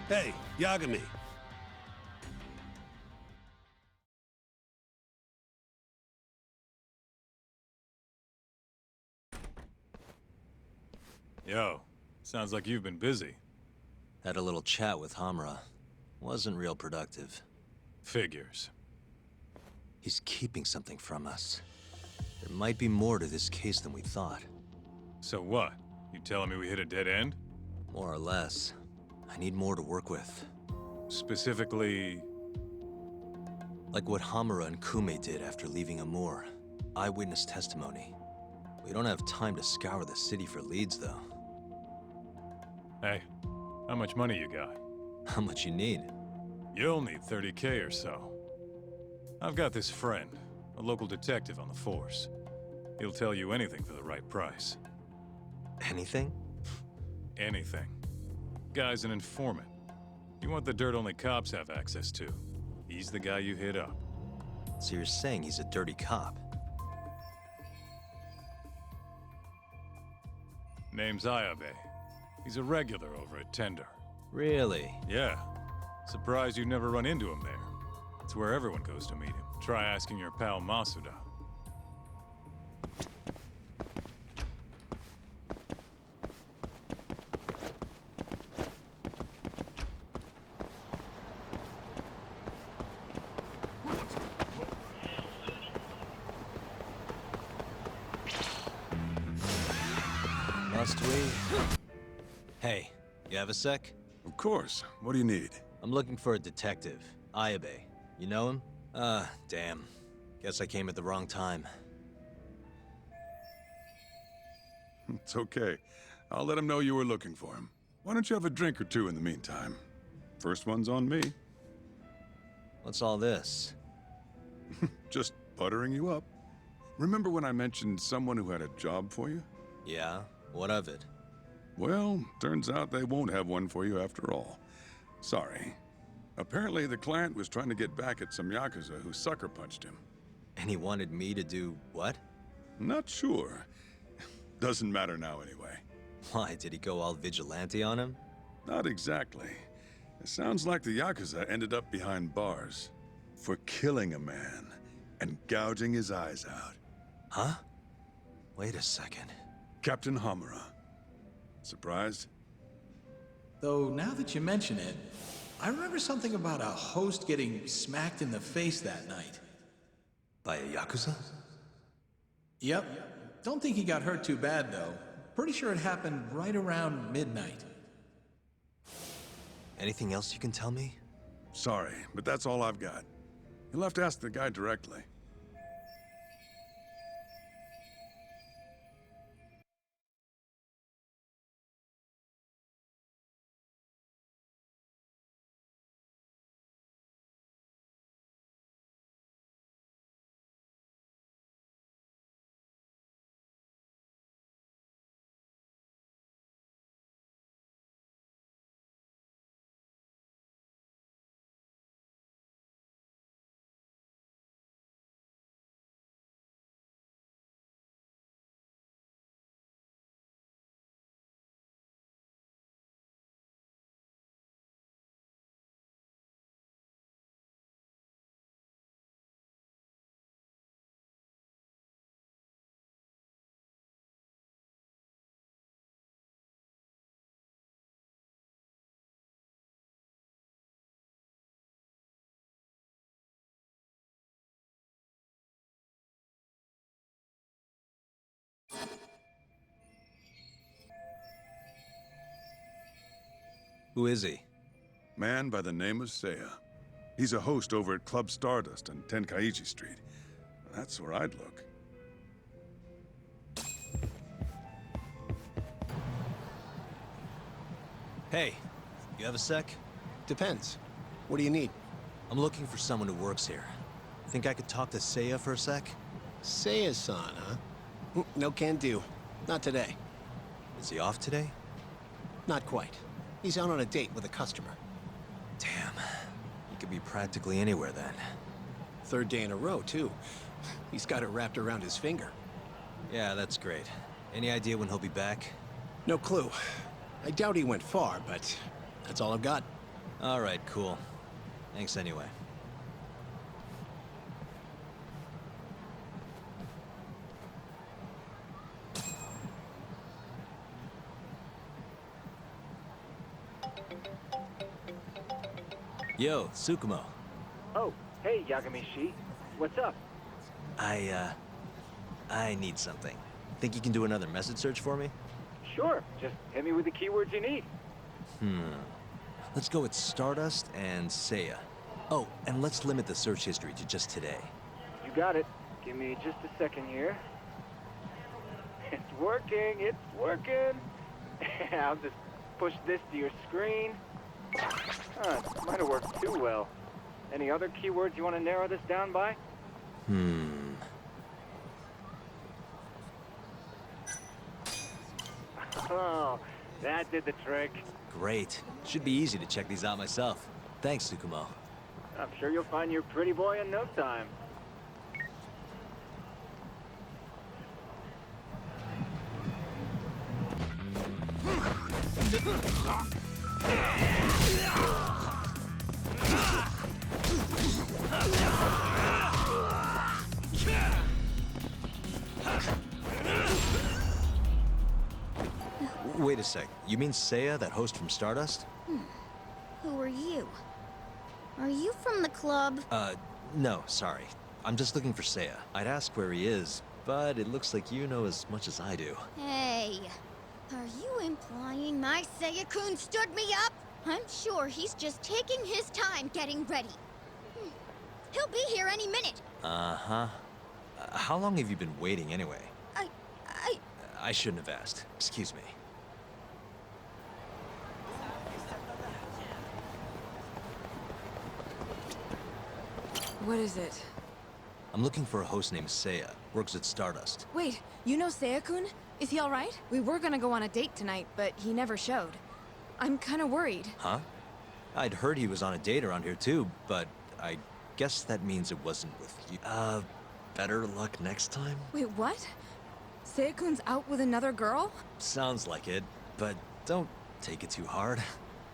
Hey, Yagami. Yo, sounds like you've been busy. Had a little chat with Hamura. Wasn't real productive. Figures. He's keeping something from us. There might be more to this case than we thought. So what? You telling me we hit a dead end? More or less. I need more to work with. Specifically... Like what Hamura and Kume did after leaving Amur. Eyewitness testimony. We don't have time to scour the city for leads, though. Hey, how much money you got? How much you need? You'll need 30K or so. I've got this friend, a local detective on the force. He'll tell you anything for the right price. Anything? Anything. Guy's an informant. You want the dirt only cops have access to. He's the guy you hit up. So you're saying he's a dirty cop? Name's Ayabe. He's a regular over at Tender. Really? Yeah. Surprised you never run into him there. It's where everyone goes to meet him. Try asking your pal Masuda. Must we? Hey, you have a sec? Of course. What do you need? I'm looking for a detective. Ayabe. You know him? Damn. Guess I came at the wrong time. It's okay. I'll let him know you were looking for him. Why don't you have a drink or two in the meantime? First one's on me. What's all this? Just buttering you up. Remember when I mentioned someone who had a job for you? Yeah? What of it? Well, turns out they won't have one for you after all. Sorry. Apparently the client was trying to get back at some Yakuza who sucker punched him. And he wanted me to do what? Not sure. Doesn't matter now anyway. Why, did he go all vigilante on him? Not exactly. It sounds like the Yakuza ended up behind bars for killing a man and gouging his eyes out. Huh? Wait a second. Captain Hamura. Surprised? Though, now that you mention it, I remember something about a host getting smacked in the face that night. By a Yakuza? Yep. Don't think he got hurt too bad, though. Pretty sure it happened right around midnight. Anything else you can tell me? Sorry, but that's all I've got. You'll have to ask the guy directly. Who is he? Man by the name of Seiya. He's a host over at Club Stardust on Tenkaichi Street. That's where I'd look. Hey, you have a sec? Depends. What do you need? I'm looking for someone who works here. Think I could talk to Seiya for a sec? Seiya-san, huh? No can do. Not today. Is he off today? Not quite. He's out on a date with a customer. Damn. He could be practically anywhere then. Third day in a row, too. He's got it wrapped around his finger. Yeah, that's great. Any idea when he'll be back? No clue. I doubt he went far, but that's all I've got. All right, cool. Thanks anyway. Yo, Tsukumo. Oh, hey, Yagami-shi. What's up? I need something. Think you can do another message search for me? Sure, just hit me with the keywords you need. Let's go with Stardust and Seiya. Oh, and let's limit the search history to just today. You got it. Give me just a second here. It's working, it's working. I'll just push this to your screen. It might have worked too well. Any other keywords you want to narrow this down by? Oh, that did the trick. Great. Should be easy to check these out myself. Thanks, Tsukumo. I'm sure you'll find your pretty boy in no time. Wait a sec. You mean Seiya, that host from Stardust? Who are you? Are you from the club? No, sorry. I'm just looking for Seiya. I'd ask where he is, but it looks like you know as much as I do. Hey, are you implying my Seiya-kun stood me up? I'm sure he's just taking his time getting ready. He'll be here any minute. Uh-huh. How long have you been waiting anyway? I... I shouldn't have asked. Excuse me. What is it? I'm looking for a host named Seiya. Works at Stardust. Wait, you know Seiya-kun? Is he alright? We were gonna go on a date tonight, but he never showed. I'm kinda worried. Huh? I'd heard he was on a date around here too, but I guess that means it wasn't with you. Better luck next time? Wait, what? Seiya-kun's out with another girl? Sounds like it, but don't take it too hard.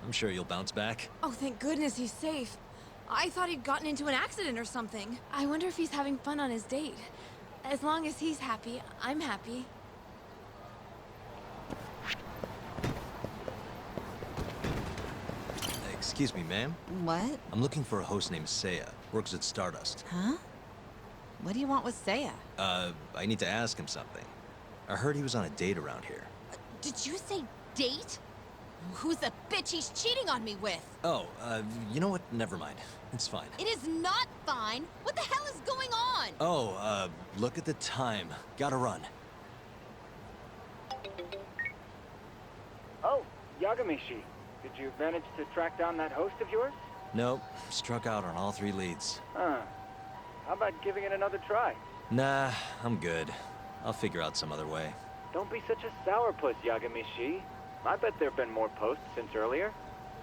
I'm sure you'll bounce back. Oh, thank goodness he's safe. I thought he'd gotten into an accident or something. I wonder if he's having fun on his date. As long as he's happy, I'm happy. Excuse me, ma'am. What? I'm looking for a host named Seiya. Works at Stardust. Huh? What do you want with Seiya? I need to ask him something. I heard he was on a date around here. Did you say date? Who's the bitch he's cheating on me with? Oh, you know what? Never mind. It's fine. It is not fine. What the hell is going on? Oh, look at the time. Gotta run. Oh, Yagami-shi. Did you manage to track down that host of yours? Nope. Struck out on all 3 leads. Huh. How about giving it another try? Nah, I'm good. I'll figure out some other way. Don't be such a sourpuss, Yagami-shi. I bet there have been more posts since earlier.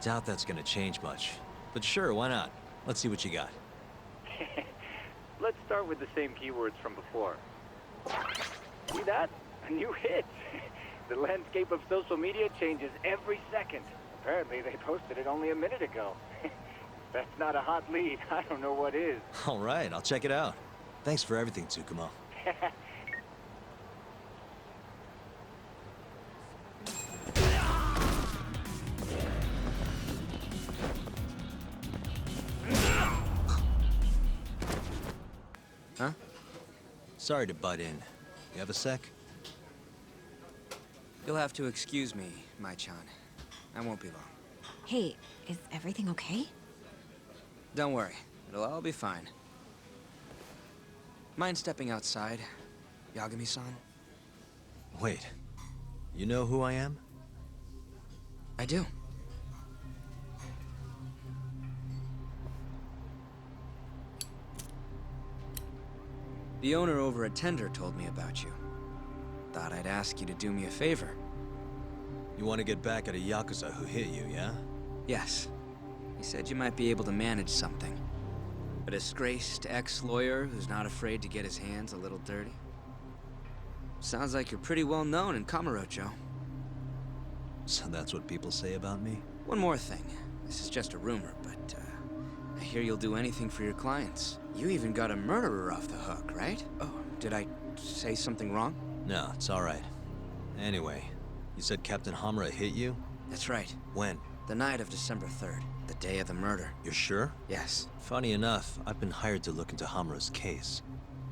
Doubt that's gonna change much. But sure, why not? Let's see what you got. Let's start with the same keywords from before. See that? A new hit. The landscape of social media changes every second. Apparently they posted it only a minute ago. If that's not a hot lead, I don't know what is. All right, I'll check it out. Thanks for everything, Tsukumo. Huh? Sorry to butt in. You have a sec? You'll have to excuse me, Mai-chan. I won't be long. Hey, is everything okay? Don't worry. It'll all be fine. Mind stepping outside, Yagami-san? Wait. You know who I am? I do. The owner over at Tender told me about you. Thought I'd ask you to do me a favor. You want to get back at a Yakuza who hit you, yeah? Yes. He said you might be able to manage something. A disgraced ex-lawyer who's not afraid to get his hands a little dirty. Sounds like you're pretty well known in Kamurocho. So that's what people say about me? One more thing. this is just a rumor, but I hear you'll do anything for your clients. You even got a murderer off the hook, right? Oh, did I say something wrong? No, it's all right. Anyway, you said Captain Hamura hit you? That's right. When? The night of December 3rd, the day of the murder. You're sure? Yes. Funny enough, I've been hired to look into Hamura's case.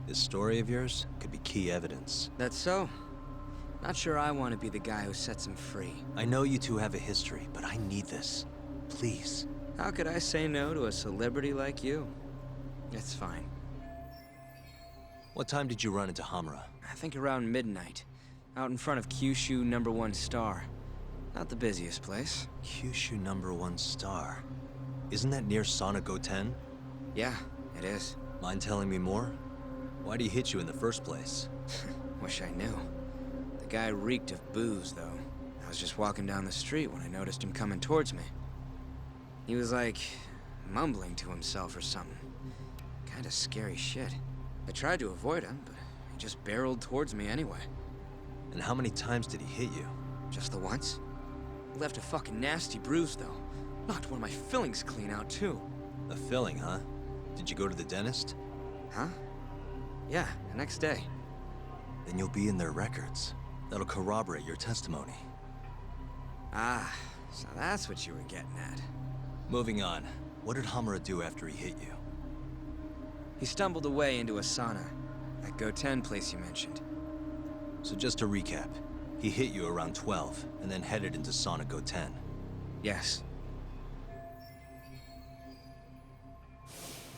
This story of yours could be key evidence. That's so. Not sure I want to be the guy who sets him free. I know you two have a history, but I need this. Please. How could I say no to a celebrity like you? It's fine. What time did you run into Hamura? I think around midnight. Out in front of Kyushu #1 Star. Not the busiest place. Kyushu #1 Star. Isn't that near Sauna Goten? Yeah, it is. Mind telling me more? Why'd he hit you in the first place? Wish I knew. The guy reeked of booze, though. I was just walking down the street when I noticed him coming towards me. He was like, mumbling to himself or something. Kinda scary shit. I tried to avoid him, but he just barreled towards me anyway. And how many times did he hit you? Just the once. He left a fucking nasty bruise, though. Knocked one of my fillings clean out, too. A filling, huh? Did you go to the dentist? Huh? Yeah, the next day. Then you'll be in their records. That'll corroborate your testimony. Ah, so that's what you were getting at. Moving on. What did Hamura do after he hit you? He stumbled away into a sauna. That Goten place you mentioned. So just to recap, he hit you around 12, and then headed into Sauna Goten. Yes.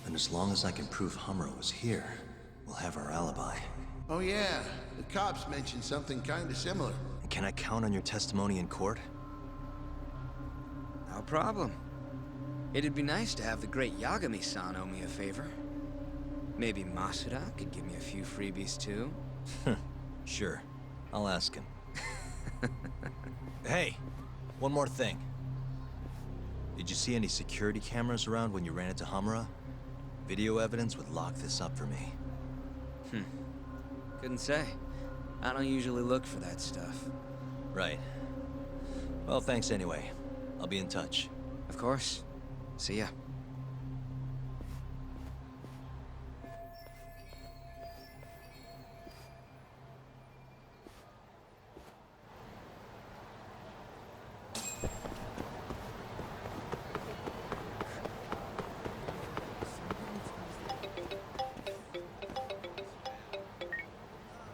And as long as I can prove Hamura was here, we'll have our alibi. Oh yeah, the cops mentioned something kinda similar. And can I count on your testimony in court? No problem. It'd be nice to have the great Yagami-san owe me a favor. Maybe Masuda could give me a few freebies too. Sure. I'll ask him. Hey, one more thing. Did you see any security cameras around when you ran into Hamura? Video evidence would lock this up for me. Couldn't say. I don't usually look for that stuff. Right. Well, thanks anyway. I'll be in touch. Of course. See ya.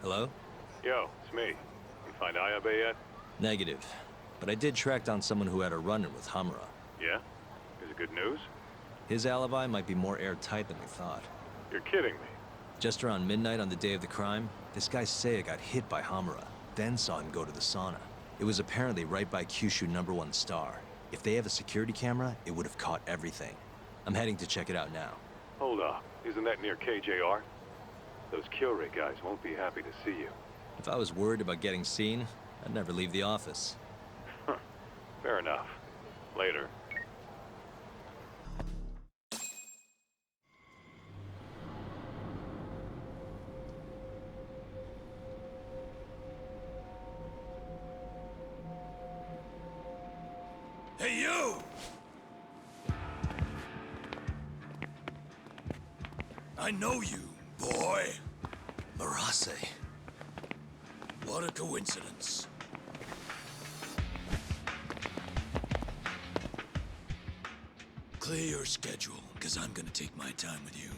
Hello? Yo, it's me. You find Ayabe yet? Negative. But I did track down someone who had a run-in with Hamura. Yeah? Is it good news? His alibi might be more airtight than we thought. You're kidding me. Just around midnight on the day of the crime, this guy Seiya got hit by Hamura, then saw him go to the sauna. It was apparently right by Kyushu #1 Star. If they have a security camera, it would have caught everything. I'm heading to check it out now. Hold up. Isn't that near KJR? Those Kyorei guys won't be happy to see you. If I was worried about getting seen, I'd never leave the office. Fair enough. Later. Hey, you! I know you, boy. Marase. What a coincidence. Clear your schedule, because I'm gonna take my time with you.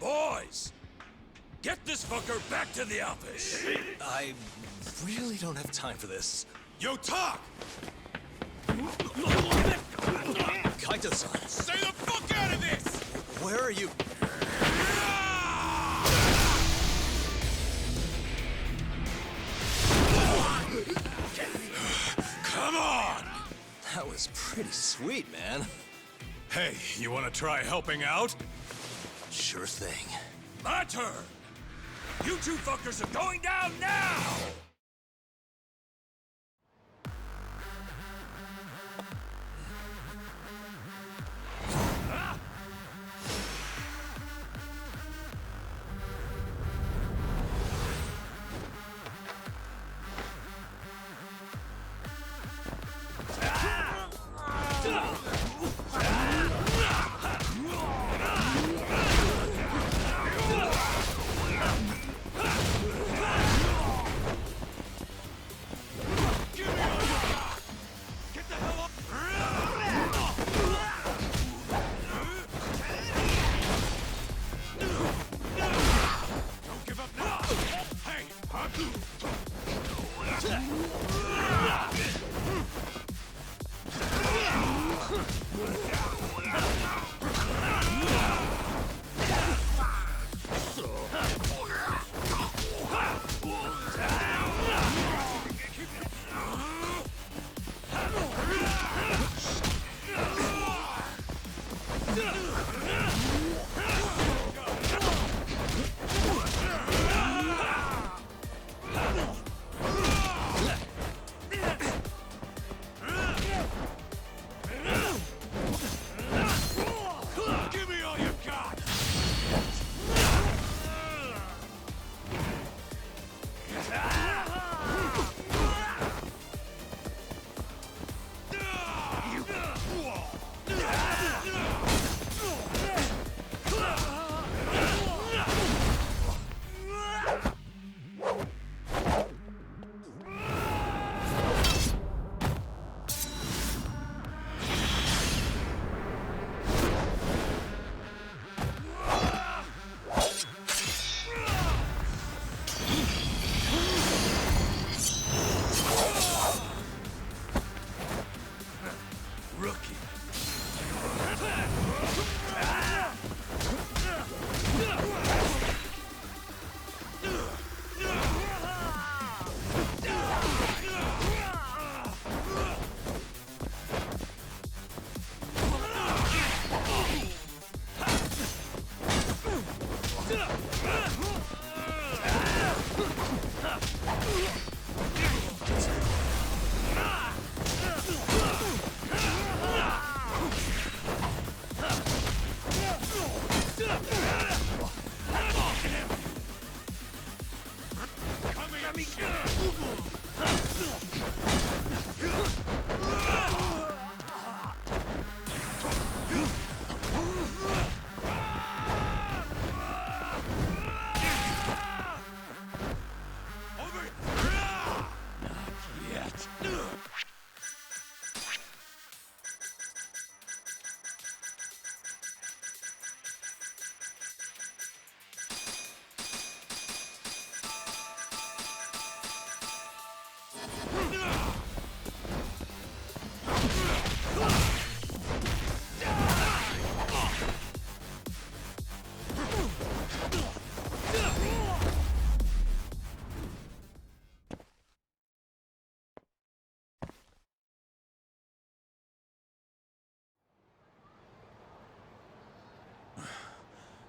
Boys! Get this fucker back to the office! I really don't have time for this. Yo, talk! Kaito-san! Stay the fuck out of this! Where are you? Come on! That was pretty sweet, man. Hey, you wanna try helping out? Sure thing. My turn! You two fuckers are going down now!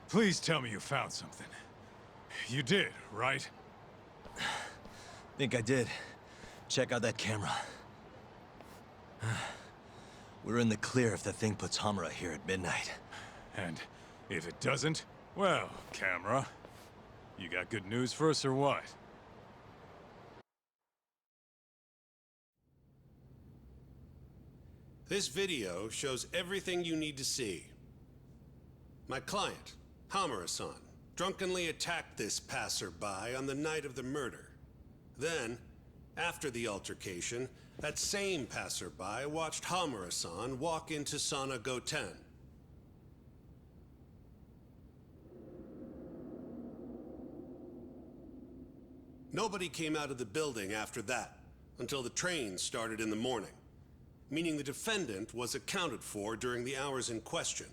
Please tell me you found something. You did, right? Think I did. Check out that camera. We're in the clear if the thing puts Hamura here at midnight. And if it doesn't, well, camera, you got good news for us or what? This video shows everything you need to see. My client, Hamura-san, drunkenly attacked this passerby on the night of the murder. Then, after the altercation, that same passerby watched Hamura-san walk into Sana Goten. Nobody came out of the building after that, until the train started in the morning, meaning the defendant was accounted for during the hours in question.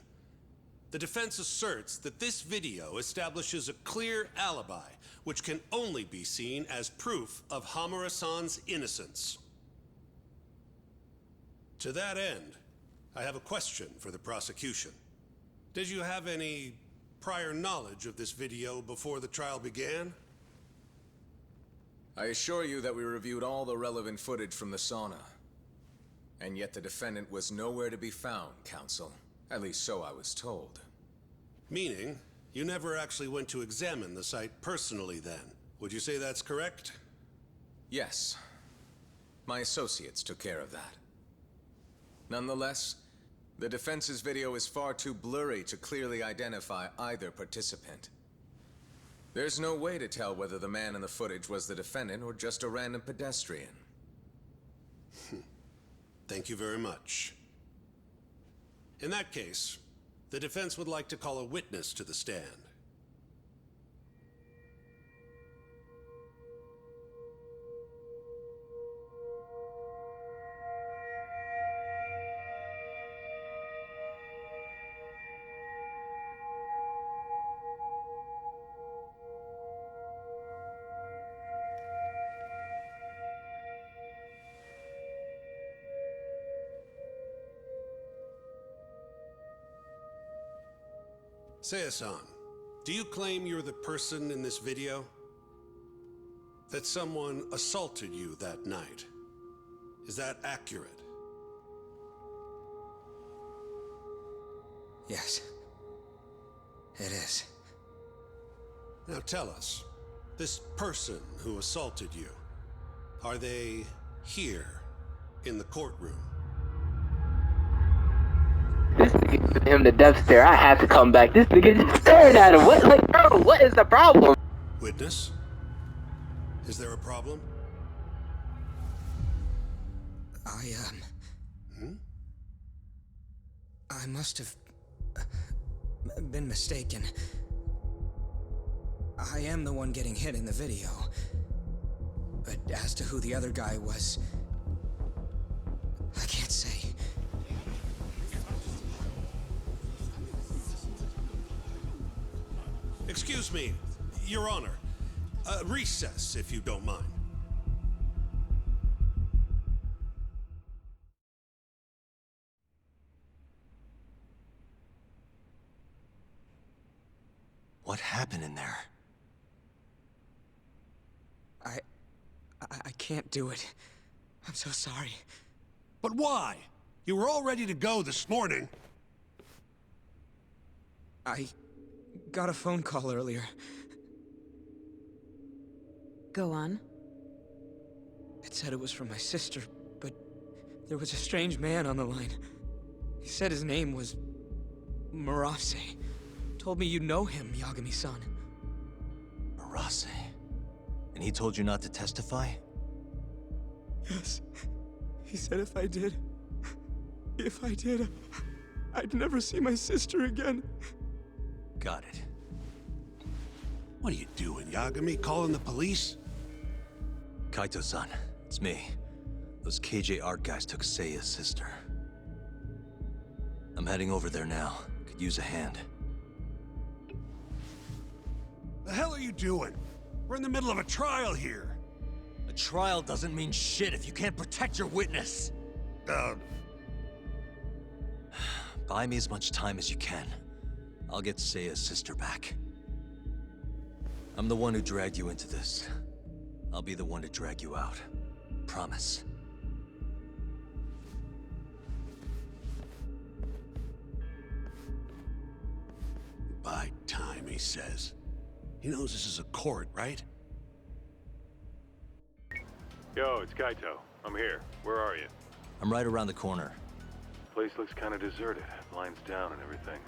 The defense asserts that this video establishes a clear alibi, which can only be seen as proof of Hamura-san's innocence. To that end, I have a question for the prosecution. Did you have any prior knowledge of this video before the trial began? I assure you that we reviewed all the relevant footage from the sauna. And yet the defendant was nowhere to be found, counsel. At least so I was told. Meaning, you never actually went to examine the site personally then. Would you say that's correct? Yes. My associates took care of that. Nonetheless, the defense's video is far too blurry to clearly identify either participant. There's no way to tell whether the man in the footage was the defendant or just a random pedestrian. Thank you very much. In that case, the defense would like to call a witness to the stand. Seiya-san, do you claim you're the person in this video? That someone assaulted you that night? Is that accurate? Yes. It is. Now tell us, this person who assaulted you, are they here in the courtroom? This nigga giving him the death stare. I had to come back. This nigga just staring at him. What, like, bro, what is the problem? Witness? Is there a problem? I must have been mistaken. I am the one getting hit in the video. But as to who the other guy was, I can't say. Excuse me, Your Honor. Recess, if you don't mind. What happened in there? I can't do it. I'm so sorry. But why? You were all ready to go this morning. I got a phone call earlier. Go on. It said it was from my sister, but there was a strange man on the line. He said his name was Murase. Told me you know him, Yagami-san. Murase? And he told you not to testify? Yes. He said if I did, I'd never see my sister again. Got it. What are you doing, Yagami? Calling the police? Kaito-san, it's me. Those KJ art guys took Seiya's sister. I'm heading over there now. Could use a hand. The hell are you doing? We're in the middle of a trial here. A trial doesn't mean shit if you can't protect your witness. Buy me as much time as you can. I'll get Seiya's sister back. I'm the one who dragged you into this. I'll be the one to drag you out. Promise. By time, he says. He knows this is a court, right? Yo, it's Kaito. I'm here. Where are you? I'm right around the corner. Place looks kind of deserted. Blinds down and everything.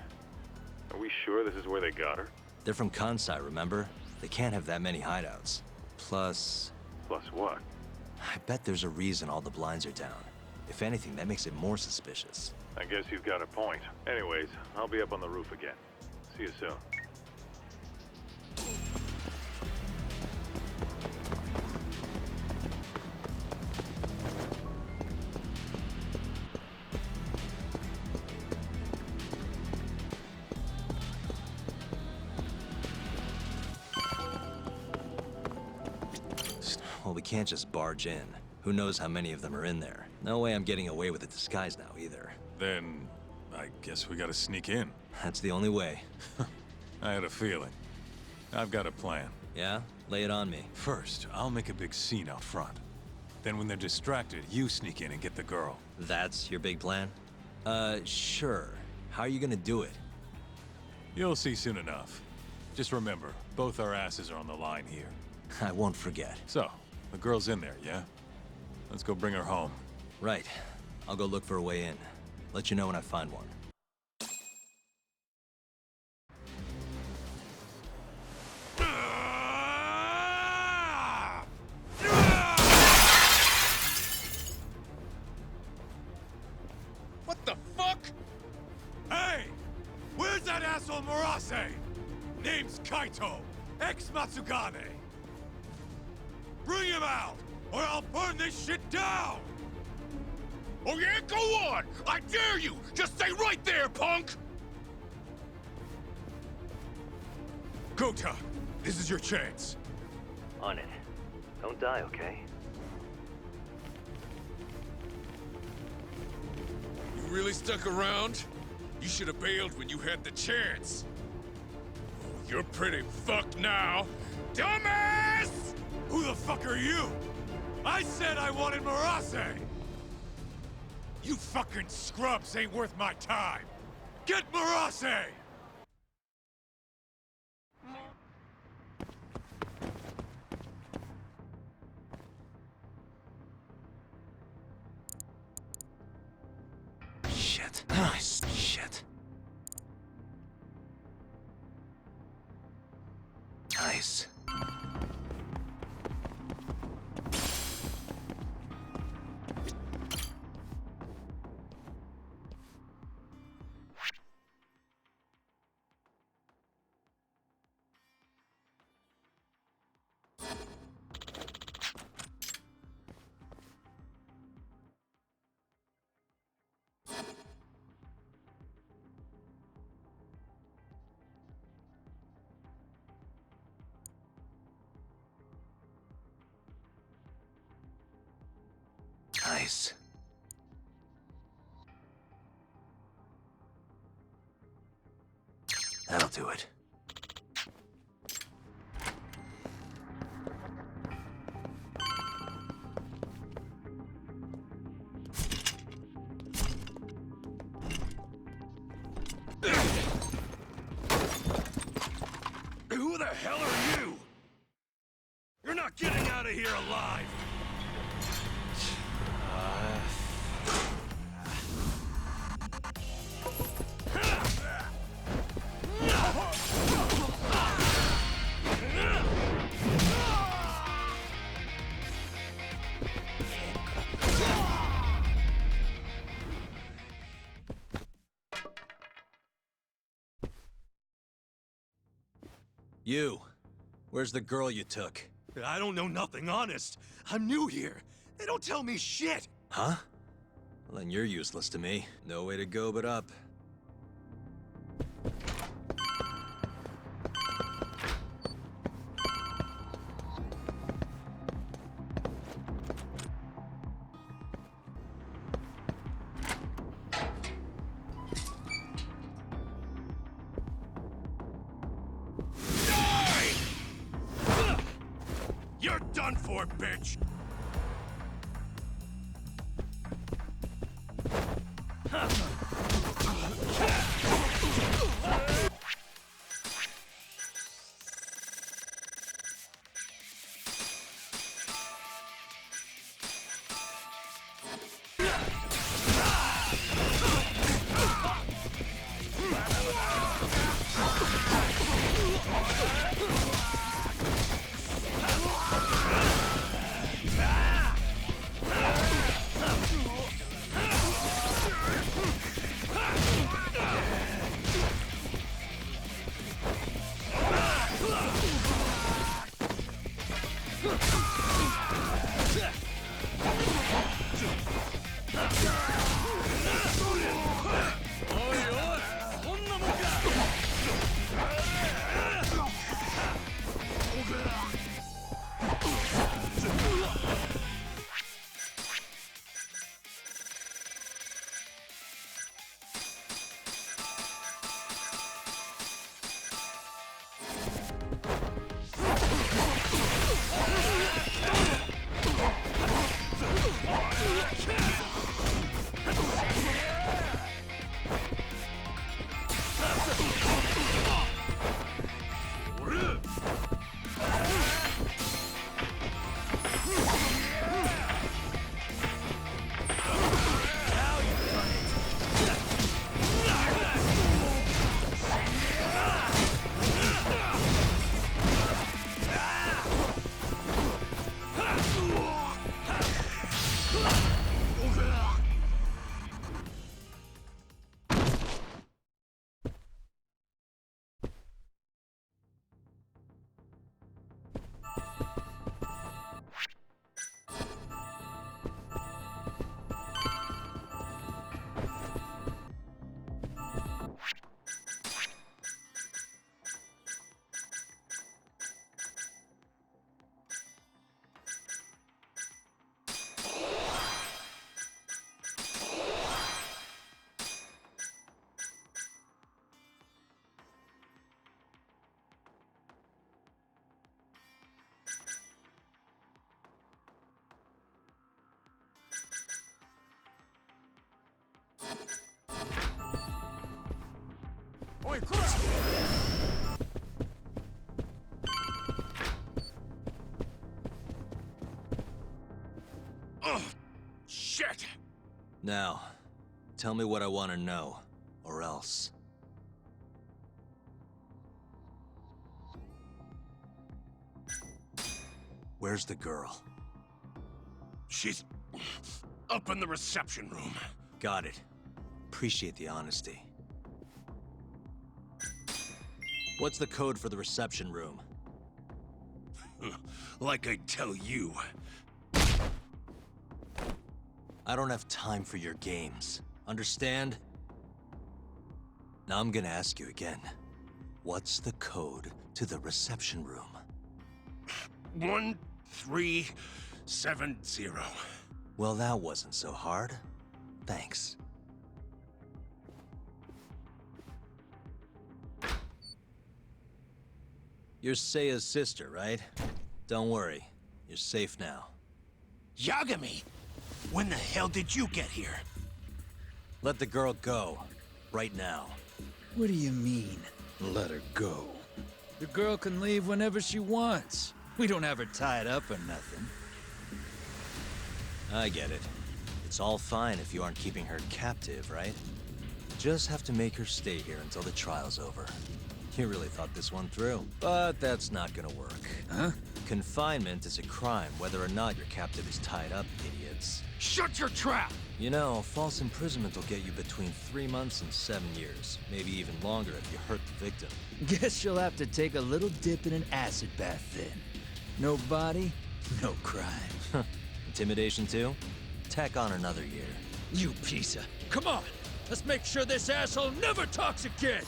Are we sure this is where they got her? They're from Kansai, remember? They can't have that many hideouts. Plus... Plus what? I bet there's a reason all the blinds are down. If anything, that makes it more suspicious. I guess you've got a point. Anyways, I'll be up on the roof again. See you soon. Well, we can't just barge in. Who knows how many of them are in there? No way I'm getting away with a disguise now, either. Then, I guess we gotta sneak in. That's the only way. I had a feeling. I've got a plan. Yeah? Lay it on me. First, I'll make a big scene out front. Then when they're distracted, you sneak in and get the girl. That's your big plan? Sure. How are you gonna do it? You'll see soon enough. Just remember, both our asses are on the line here. I won't forget. So, the girl's in there, yeah? Let's go bring her home. Right. I'll go look for a way in. Let you know when I find one. What the fuck? Hey! Where's that asshole Murase? Name's Kaito, ex-Matsugane. Bring him out, or I'll burn this shit down! Oh yeah? Go on! I dare you! Just stay right there, punk! Kota, this is your chance. On it. Don't die, okay? You really stuck around? You should have bailed when you had the chance. Oh, you're pretty fucked now. Dumbass! Who the fuck are you? I said I wanted Murase! You fucking scrubs ain't worth my time! Get Murase! Shit. Nice. Shit. Nice. Nice. That'll do it. Who the hell are you? You're not getting out of here alive! You. Where's the girl you took? I don't know nothing, honest. I'm new here. They don't tell me shit. Huh? Well, then you're useless to me. No way to go but up. done for, bitch! Oi, cross! Oh, shit! Now, tell me what I want to know, or else. Where's the girl? She's up in the reception room. Got it. Appreciate the honesty. What's the code for the reception room? Like I tell you. I don't have time for your games. Understand? Now I'm gonna ask you again. What's the code to the reception room? 1370. Well, that wasn't so hard. Thanks. You're Seiya's sister, right? Don't worry. You're safe now. Yagami! When the hell did you get here? Let the girl go. Right now. What do you mean, let her go? The girl can leave whenever she wants. We don't have her tied up or nothing. I get it. It's all fine if you aren't keeping her captive, right? Just have to make her stay here until the trial's over. You really thought this one through. But that's not gonna work. Huh? Confinement is a crime whether or not your captive is tied up, idiots. Shut your trap! You know, false imprisonment will get you between 3 months and 7 years. Maybe even longer if you hurt the victim. Guess you'll have to take a little dip in an acid bath then. No body, no crime. Intimidation too? Tack on another year. You piece of... Come on! Let's make sure this asshole never talks again!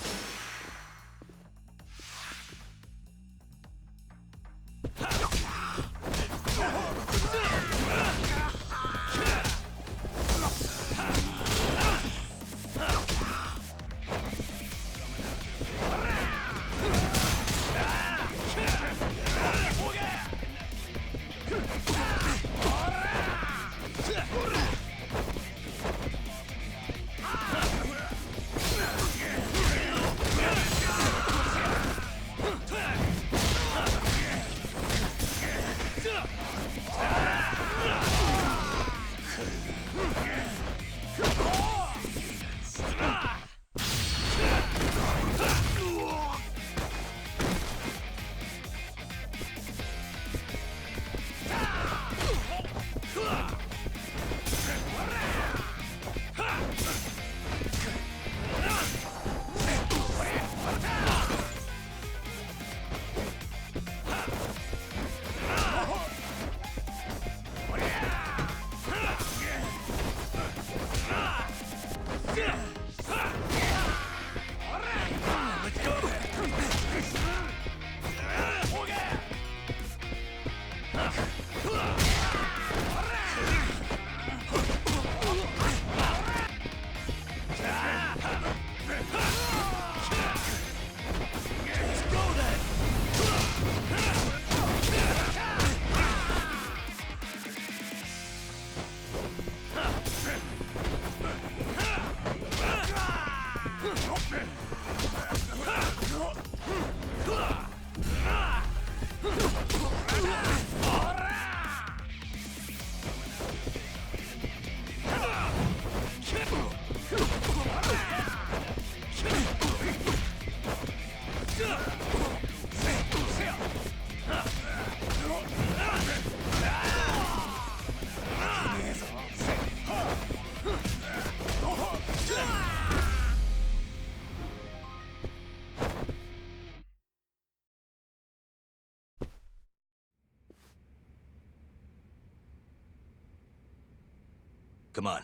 Come on.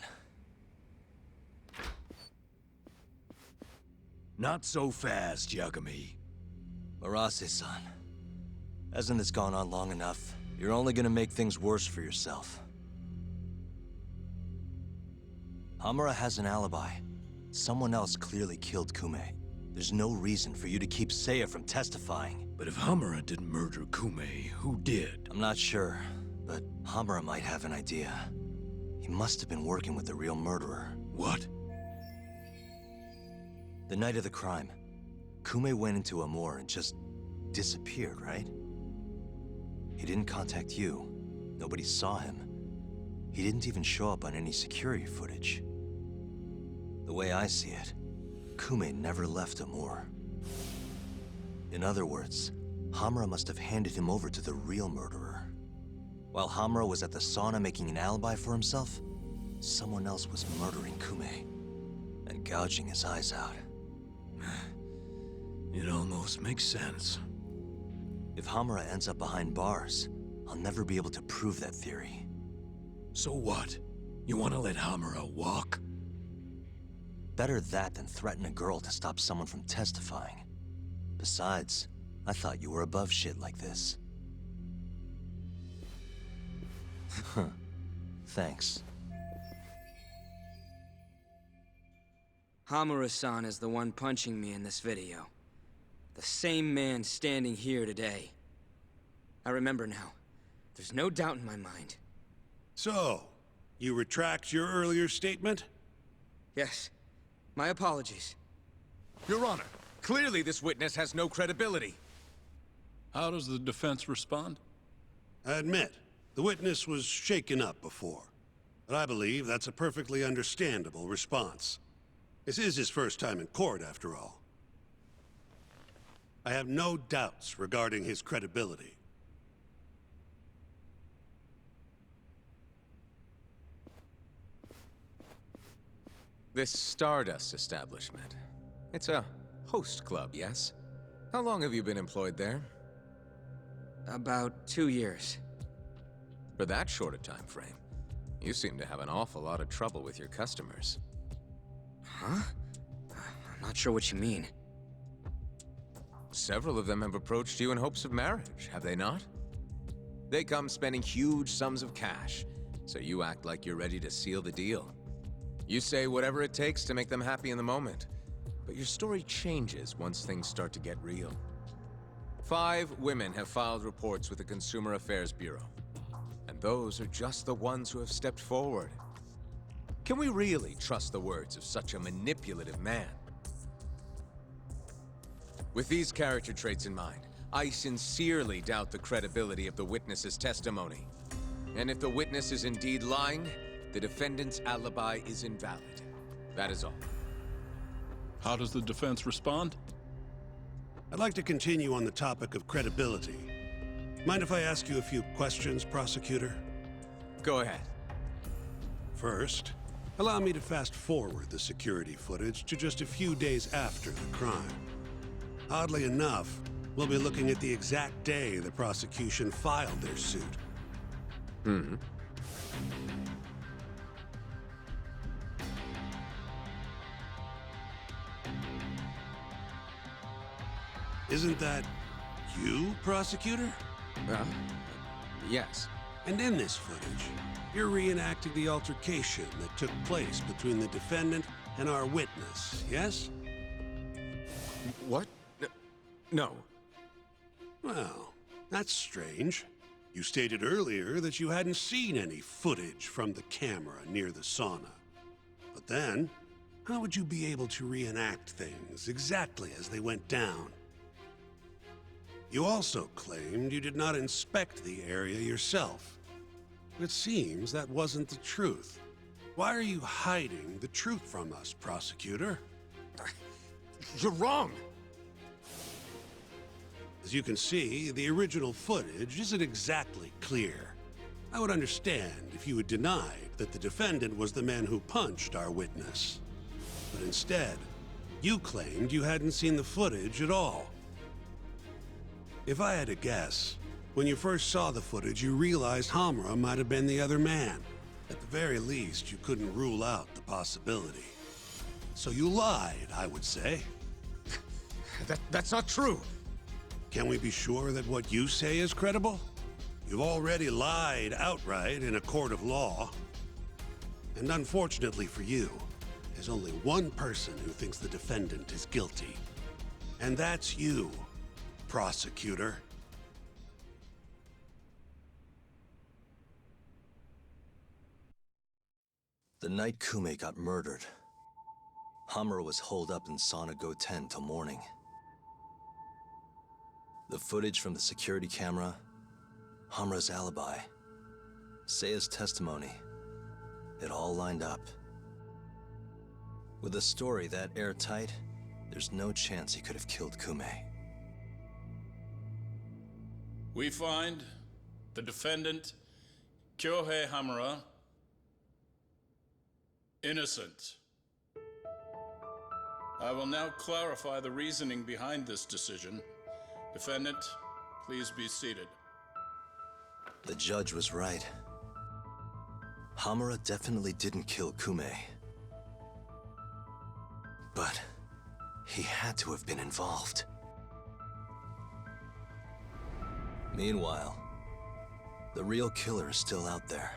Not so fast, Yagami. Arase-san, hasn't this gone on long enough? You're only gonna make things worse for yourself. Hamura has an alibi. Someone else clearly killed Kume. There's no reason for you to keep Seiya from testifying. But if Hamura didn't murder Kume, who did? I'm not sure, but Hamura might have an idea. He must have been working with the real murderer. What? The night of the crime, Kume went into a moor and just disappeared, right? He didn't contact you. Nobody saw him. He didn't even show up on any security footage. The way I see it, Kume never left a moor. In other words, Hamura must have handed him over to the real murderer. While Hamura was at the sauna making an alibi for himself, someone else was murdering Kume and gouging his eyes out. It almost makes sense. If Hamura ends up behind bars, I'll never be able to prove that theory. So what? You want to let Hamura walk? Better that than threaten a girl to stop someone from testifying. Besides, I thought you were above shit like this. Thanks. Hamura-san is the one punching me in this video. The same man standing here today. I remember now. There's no doubt in my mind. So, you retract your earlier statement? Yes. My apologies. Your Honor, clearly this witness has no credibility. How does the defense respond? I admit, the witness was shaken up before. But I believe that's a perfectly understandable response. This is his first time in court, after all. I have no doubts regarding his credibility. This Stardust establishment. It's a host club, yes? How long have you been employed there? About 2 years. For that short a time frame, you seem to have an awful lot of trouble with your customers. Huh? I'm not sure what you mean. Several of them have approached you in hopes of marriage, have they not? They come spending huge sums of cash, so you act like you're ready to seal the deal. You say whatever it takes to make them happy in the moment, but your story changes once things start to get real. 5 women have filed reports with the Consumer Affairs Bureau, and those are just the ones who have stepped forward. Can we really trust the words of such a manipulative man? With these character traits in mind, I sincerely doubt the credibility of the witness's testimony. And if the witness is indeed lying, the defendant's alibi is invalid. That is all. How does the defense respond? I'd like to continue on the topic of credibility. Mind if I ask you a few questions, prosecutor? Go ahead. First, allow me to fast forward the security footage to just a few days after the crime. Oddly enough, we'll be looking at the exact day the prosecution filed their suit. Hmm. Isn't that you, prosecutor? Yes. And in this footage, you're reenacting the altercation that took place between the defendant and our witness, yes? What? No. Well, that's strange. You stated earlier that you hadn't seen any footage from the camera near the sauna. But then, how would you be able to reenact things exactly as they went down? You also claimed you did not inspect the area yourself. It seems that wasn't the truth. Why are you hiding the truth from us, prosecutor? You're wrong! As you can see, the original footage isn't exactly clear. I would understand if you had denied that the defendant was the man who punched our witness. But instead, you claimed you hadn't seen the footage at all. If I had to guess, when you first saw the footage, you realized Hamra might have been the other man. At the very least, you couldn't rule out the possibility. So you lied, I would say. That's not true. Can we be sure that what you say is credible? You've already lied outright in a court of law. And unfortunately for you, there's only one person who thinks the defendant is guilty. And that's you, prosecutor. The night Kume got murdered, Hamura was holed up in Sauna Go 10 till morning. The footage from the security camera, Hamura's alibi, Seiya's testimony, it all lined up. With a story that airtight, there's no chance he could have killed Kume. We find the defendant, Kyohei Hamura, innocent. I will now clarify the reasoning behind this decision. Defendant, please be seated. The judge was right. Hamura definitely didn't kill Kume. But he had to have been involved. Meanwhile, the real killer is still out there,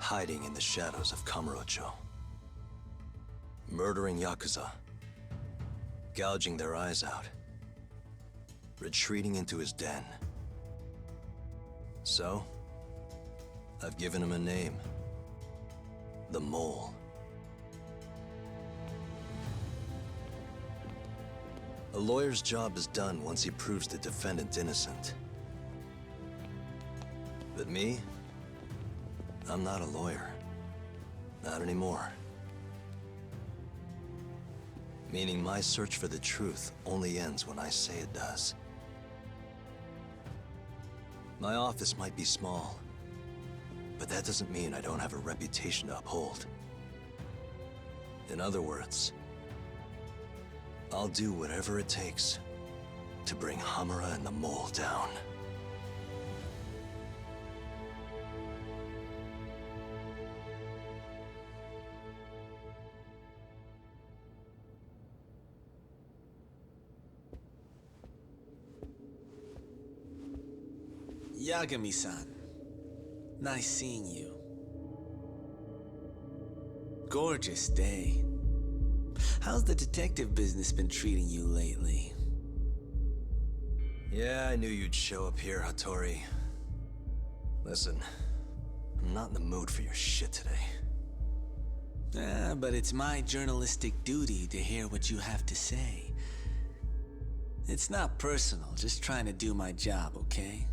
hiding in the shadows of Kamurocho. Murdering Yakuza, gouging their eyes out, retreating into his den. So, I've given him a name. The Mole. A lawyer's job is done once he proves the defendant innocent. But me? I'm not a lawyer. Not anymore. Meaning my search for the truth only ends when I say it does. My office might be small, but that doesn't mean I don't have a reputation to uphold. In other words, I'll do whatever it takes to bring Hamura and the Mole down. Yagami-san, nice seeing you. Gorgeous day. How's the detective business been treating you lately? Yeah, I knew you'd show up here, Hattori. Listen, I'm not in the mood for your shit today. But it's my journalistic duty to hear what you have to say. It's not personal, just trying to do my job, okay?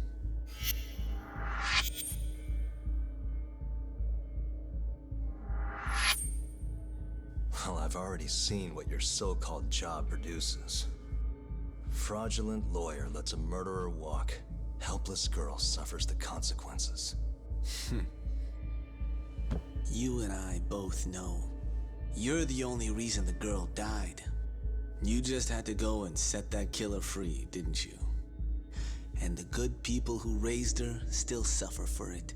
Well, I've already seen what your so-called job produces. Fraudulent lawyer lets a murderer walk. Helpless girl suffers the consequences. You and I both know. You're the only reason the girl died. You just had to go and set that killer free, didn't you? And the good people who raised her still suffer for it.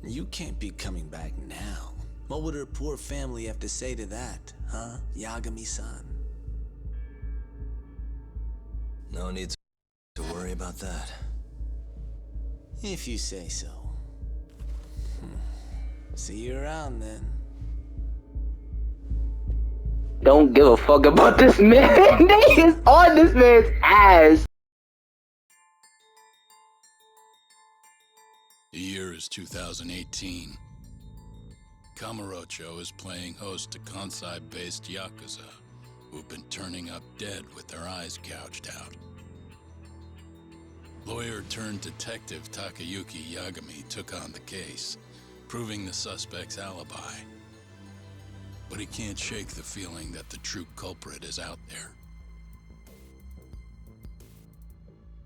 You can't be coming back now. What would her poor family have to say to that, huh, Yagami-san? No need to worry about that. If you say so. See you around then. Don't give a fuck about this man. They is on this man's ass. The year is 2018. Kamurocho is playing host to Kansai-based Yakuza, who've been turning up dead with their eyes gouged out. Lawyer-turned-detective Takayuki Yagami took on the case, proving the suspect's alibi. But he can't shake the feeling that the true culprit is out there.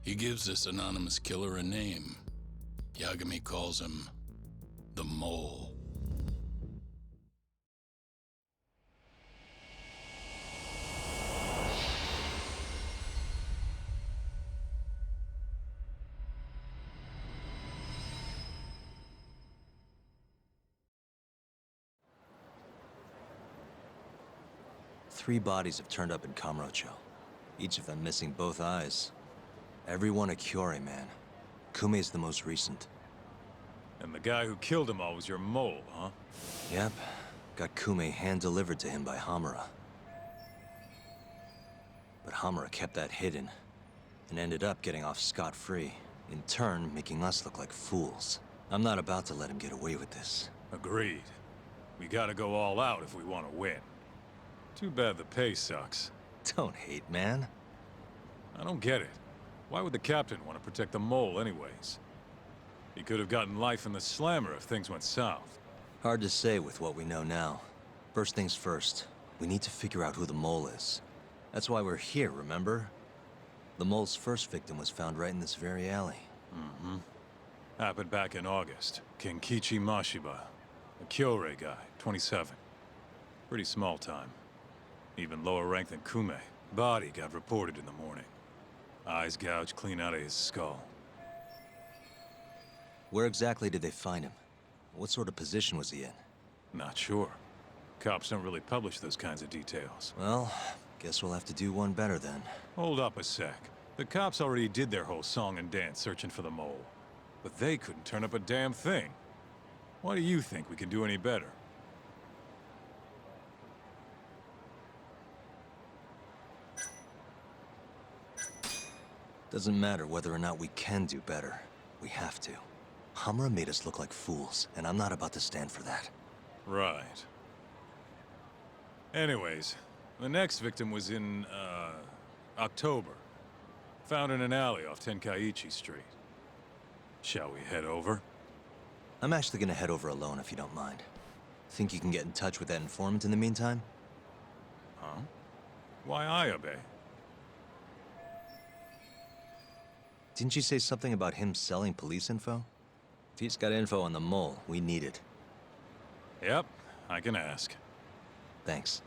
He gives this anonymous killer a name. Yagami calls him the Mole. Three bodies have turned up in Kamurocho, each of them missing both eyes. Everyone a Kyorei man. Kumei's the most recent. And the guy who killed them all was your mole, huh? Yep. Got Kumei hand-delivered to him by Hamura. But Hamura kept that hidden, and ended up getting off scot-free, in turn making us look like fools. I'm not about to let him get away with this. Agreed. We gotta go all out if we want to win. Too bad the pay sucks. Don't hate, man. I don't get it. Why would the captain want to protect the mole anyways? He could have gotten life in the slammer if things went south. Hard to say with what we know now. First things first, we need to figure out who the mole is. That's why we're here, remember? The mole's first victim was found right in this very alley. Mm-hmm. Happened back in August. Kenkichi Mashiba. A Kyorei guy, 27. Pretty small time. Even lower rank than Kumei. Body got reported in the morning. Eyes gouged clean out of his skull. Where exactly did they find him? What sort of position was he in? Not sure. Cops don't really publish those kinds of details. Well, guess we'll have to do one better then. Hold up a sec. The cops already did their whole song and dance searching for the mole. But they couldn't turn up a damn thing. Why do you think we can do any better? Doesn't matter whether or not we can do better. We have to. Hamura made us look like fools, and I'm not about to stand for that. Right. Anyways, the next victim was in, October. Found in an alley off Tenkaichi Street. Shall we head over? I'm actually gonna head over alone if you don't mind. Think you can get in touch with that informant in the meantime? Huh? Why I obey? Didn't you say something about him selling police info? If he's got info on the mole, we need it. Yep, I can ask. Thanks.